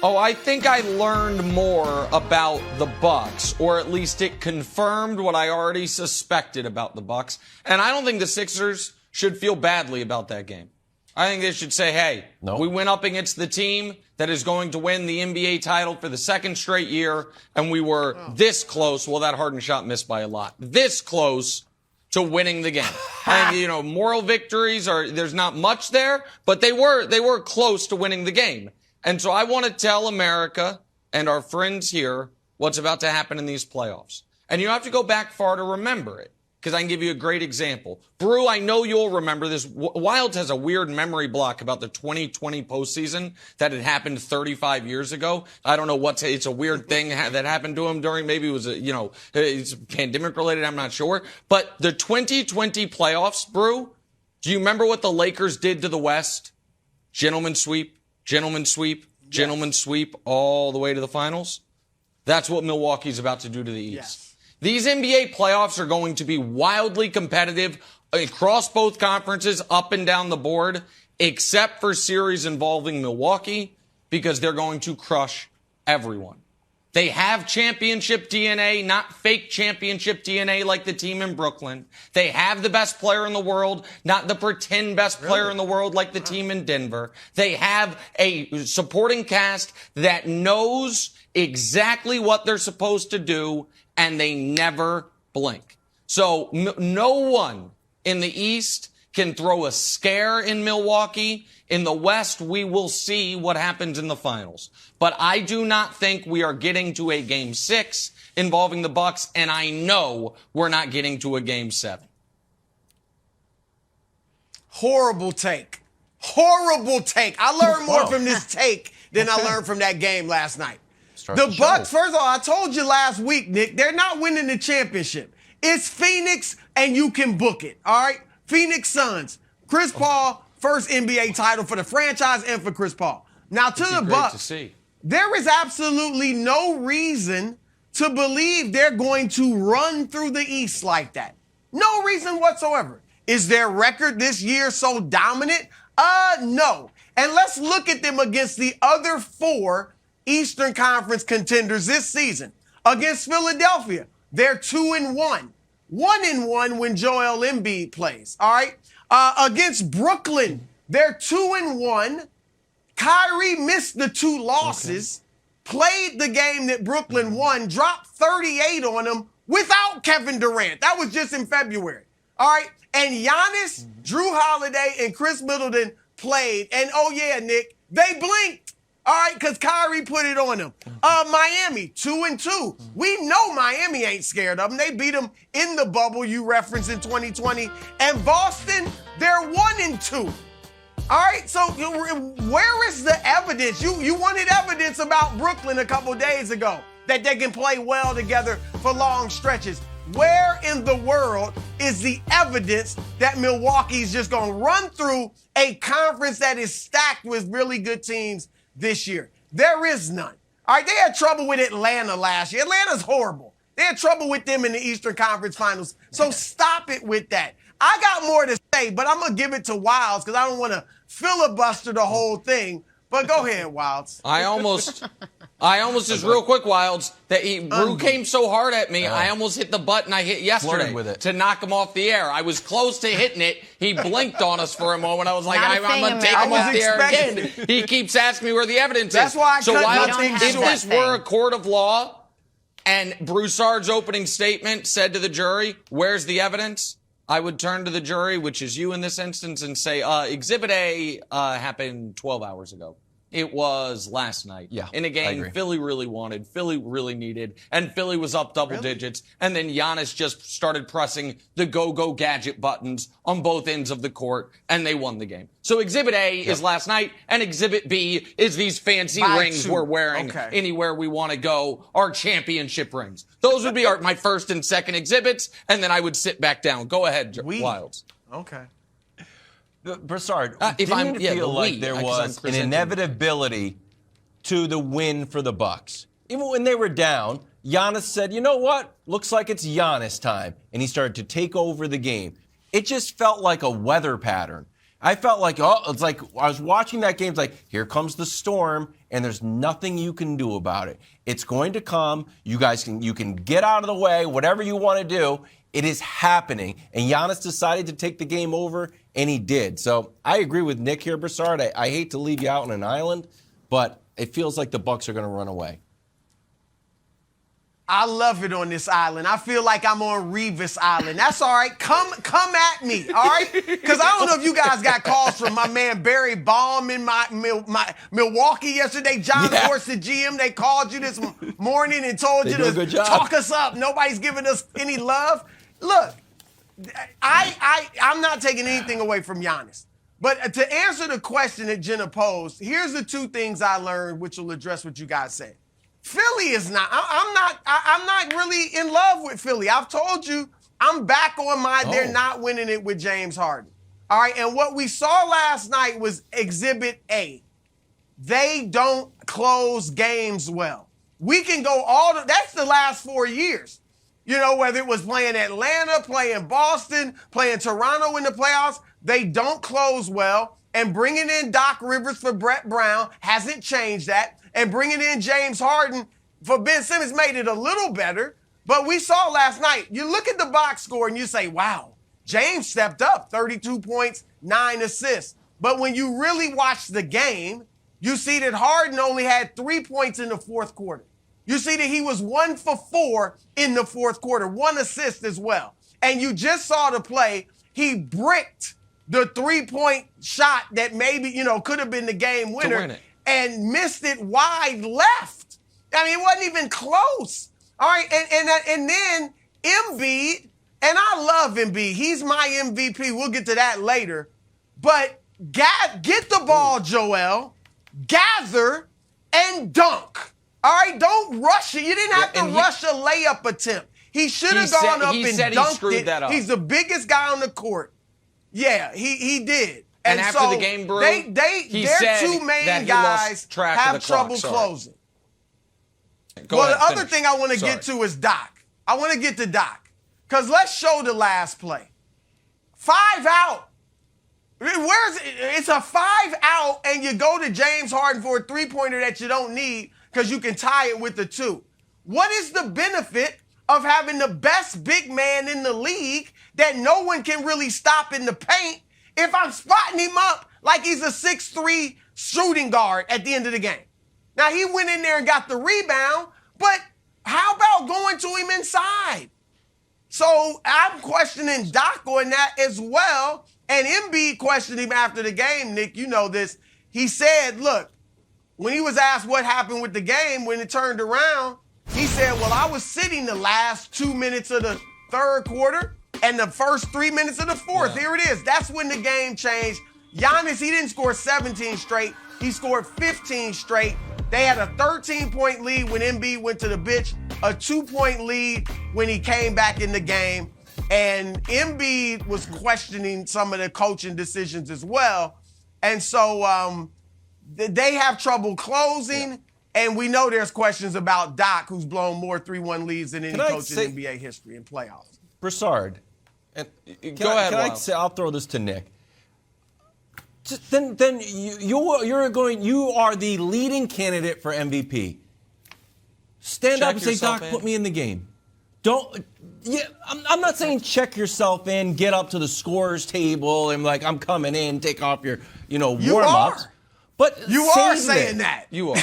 Oh, I think I learned more about the Bucks, or at least it confirmed what I already suspected about the Bucks. And I don't think the Sixers should feel badly about that game. I think they should say, hey, we went up against the team that is going to win the NBA title for the second straight year, and we were this close. Well, that Harden shot missed by a lot. This close to winning the game. And, moral victories there's not much there, but they were close to winning the game. And so I want to tell America and our friends here what's about to happen in these playoffs. And you don't have to go back far to remember it, because I can give you a great example. Brew, I know you'll remember this. Wilds has a weird memory block about the 2020 postseason that had happened 35 years ago. I don't know it's a weird thing that happened to him maybe it was, it's pandemic related, I'm not sure. But the 2020 playoffs, Brew, do you remember what the Lakers did to the West? Gentleman sweep. Gentleman sweep, gentleman sweep, all the way to the finals. That's what Milwaukee's about to do to the East. Yes. These NBA playoffs are going to be wildly competitive across both conferences, up and down the board, except for series involving Milwaukee, because they're going to crush everyone. They have championship DNA, not fake championship DNA like the team in Brooklyn. They have the best player in the world, not the pretend best player in the world like the team in Denver. They have a supporting cast that knows exactly what they're supposed to do, and they never blink. So no one in the East can throw a scare in Milwaukee. In the West, we will see what happens in the finals. But I do not think we are getting to a Game 6 involving the Bucks, and I know we're not getting to a Game 7. Horrible take. Horrible take. I learned more from this take than I learned from that game last night. The Bucks, first of all, I told you last week, Nick, they're not winning the championship. It's Phoenix, and you can book it, all right? Phoenix Suns. Chris Paul, first NBA title for the franchise and for Chris Paul. Now, to the Bucks, there is absolutely no reason to believe they're going to run through the East like that. No reason whatsoever. Is their record this year so dominant? No. And let's look at them against the other 4 Eastern Conference contenders this season. Against Philadelphia, they're 2-1. 1-1 when Joel Embiid plays, all right? Against Brooklyn, they're 2-1. Kyrie missed the 2 losses, played the game that Brooklyn won, dropped 38 on them without Kevin Durant. That was just in February, all right? And Giannis, Drew Holiday, and Chris Middleton played. And, oh, yeah, Nick, they blinked. All right, because Kyrie put it on them. Miami, 2-2. We know Miami ain't scared of them. They beat them in the bubble you referenced in 2020. And Boston, they're 1-2. All right, so where is the evidence? You wanted evidence about Brooklyn a couple days ago, that they can play well together for long stretches. Where in the world is the evidence that Milwaukee's just going to run through a conference that is stacked with really good teams this year? There is none. All right, they had trouble with Atlanta last year. Atlanta's horrible. They had trouble with them in the Eastern Conference Finals. So stop it with that. I got more to say, but I'm going to give it to Wilds because I don't want to filibuster the whole thing. But go ahead, Wilds. I almost just real quick, Wilds, that Brew came so hard at me, I almost hit the button I hit yesterday to knock him off the air. I was close to hitting it. He blinked on us for a moment. I was like, I'm going to take him off the air again. He keeps asking me where the evidence That's is. Why I so Wilds, if this thing. were a court of law and Broussard's opening statement said to the jury, where's the evidence? I would turn to the jury, which is you in this instance, and say, Exhibit A happened 12 hours ago. It was last night in a game Philly really wanted, Philly really needed, and Philly was up double digits. And then Giannis just started pressing the go-go gadget buttons on both ends of the court, and they won the game. So Exhibit A is last night, and Exhibit B is these fancy rings we're wearing anywhere we want to go, our championship rings. Those would be my first and second exhibits, and then I would sit back down. Go ahead, Wilds. Okay. Broussard, didn't it feel like there was an inevitability to the win for the Bucks? Even when they were down, Giannis said, you know what? Looks like it's Giannis time. And he started to take over the game. It just felt like a weather pattern. I felt like, it's like I was watching that game. It's like, here comes the storm, and there's nothing you can do about it. It's going to come. You can get out of the way, whatever you want to do. It is happening. And Giannis decided to take the game over, and he did. So I agree with Nick here, Broussard. I hate to leave you out on an island, but it feels like the Bucks are going to run away. I love it on this island. I feel like I'm on Revis Island. That's all right. Come at me, all right? Because I don't know if you guys got calls from my man Barry Baum in my Milwaukee yesterday. John Horst, the GM, they called you this morning and told you to talk us up. Nobody's giving us any love. Look, I'm not taking anything away from Giannis. But to answer the question that Jenna posed, here's the two things I learned, which will address what you guys said. Philly is not. I'm not really in love with Philly. I've told you I'm back on they're not winning it with James Harden. All right, and what we saw last night was Exhibit A. They don't close games well. We can go that's the last 4 years. You know, whether it was playing Atlanta, playing Boston, playing Toronto in the playoffs, they don't close well. And bringing in Doc Rivers for Brett Brown hasn't changed that. And bringing in James Harden for Ben Simmons made it a little better. But we saw last night, you look at the box score and you say, wow, James stepped up, 32 points, 9 assists. But when you really watch the game, you see that Harden only had 3 points in the fourth quarter. You see that he was 1 for 4 in the fourth quarter, 1 assist as well. And you just saw the play. He bricked the 3-point shot that maybe, could have been the game winner. And missed it wide left. I mean, it wasn't even close. All right, and then Embiid, and I love Embiid. He's my MVP. We'll get to that later. But get the ball, Joel, gather, and dunk. All right, don't rush it. You didn't have to rush a layup attempt. He should have gone up and dunked it. That up. He's the biggest guy on the court. Yeah, he did. And after so the game, Brew, their two main guys have trouble closing. The other thing I want to get to is Doc. I want to get to Doc. Because let's show the last play. 5 out. It's a 5 out, and you go to James Harden for a 3-pointer that you don't need because you can tie it with the 2. What is the benefit of having the best big man in the league that no one can really stop in the paint if I'm spotting him up like he's a 6'3" shooting guard at the end of the game? Now, he went in there and got the rebound, but how about going to him inside? So I'm questioning Doc on that as well. And Embiid questioned him after the game, Nick. You know this. He said, look, when he was asked what happened with the game when it turned around, he said, well, I was sitting the last 2 minutes of the third quarter and the first 3 minutes of the fourth. Here it is. That's when the game changed. Giannis, he didn't score 17 straight. He scored 15 straight. They had a 13-point lead when Embiid went to the bench, a 2-point lead when he came back in the game. And Embiid was questioning some of the coaching decisions as well. And so they have trouble closing. And we know there's questions about Doc, who's blown more 3-1 leads than any coach in NBA history in playoffs. Broussard. Go ahead. I'll throw this to Nick. Then you are the leading candidate for MVP. Stand up and say, Doc, put me in the game. I'm not saying check yourself in, get up to the scorer's table, and like I'm coming in, take off your warm-ups. But you are saying that. You are.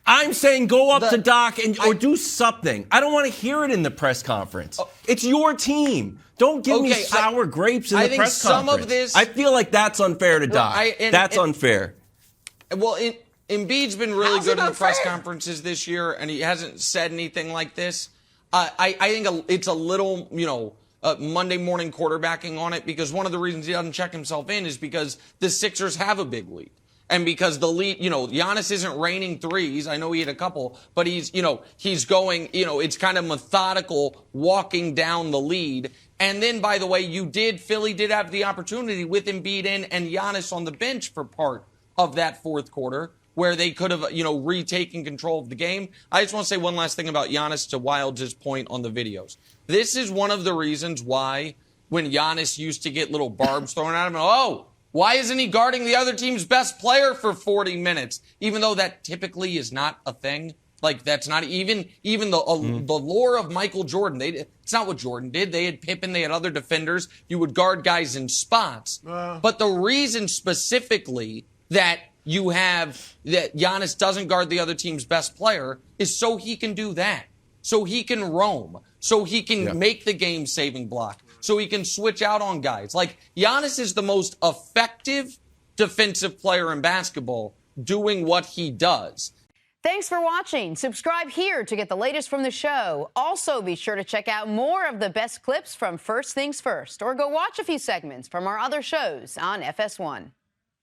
I'm saying go up to Doc or do something. I don't want to hear it in the press conference. It's your team. Don't give me sour grapes in the press conference. I feel like that's unfair to Doc. That's unfair. Well, Embiid's been really good in the press conferences this year, and he hasn't said anything like this. I think it's a little, Monday morning quarterbacking on it, because one of the reasons he doesn't check himself in is because the Sixers have a big lead. And because the lead, Giannis isn't raining threes. I know he hit a couple, but he's going, it's kind of methodical walking down the lead. And then, by the way, Philly did have the opportunity with Embiid in and Giannis on the bench for part of that fourth quarter, where they could have, retaken control of the game. I just want to say one last thing about Giannis to Wilds' point on the videos. This is one of the reasons why when Giannis used to get little barbs thrown at him. Oh, why isn't he guarding the other team's best player for 40 minutes? Even though that typically is not a thing. Like, that's not even the lore of Michael Jordan. It's not what Jordan did. They had Pippen. They had other defenders. You would guard guys in spots. But the reason specifically that Giannis doesn't guard the other team's best player is so he can do that. So he can roam. So he can make the game-saving block. So he can switch out on guys. Like, Giannis is the most effective defensive player in basketball doing what he does. Thanks for watching. Subscribe here to get the latest from the show. Also, be sure to check out more of the best clips from First Things First, or go watch a few segments from our other shows on FS1.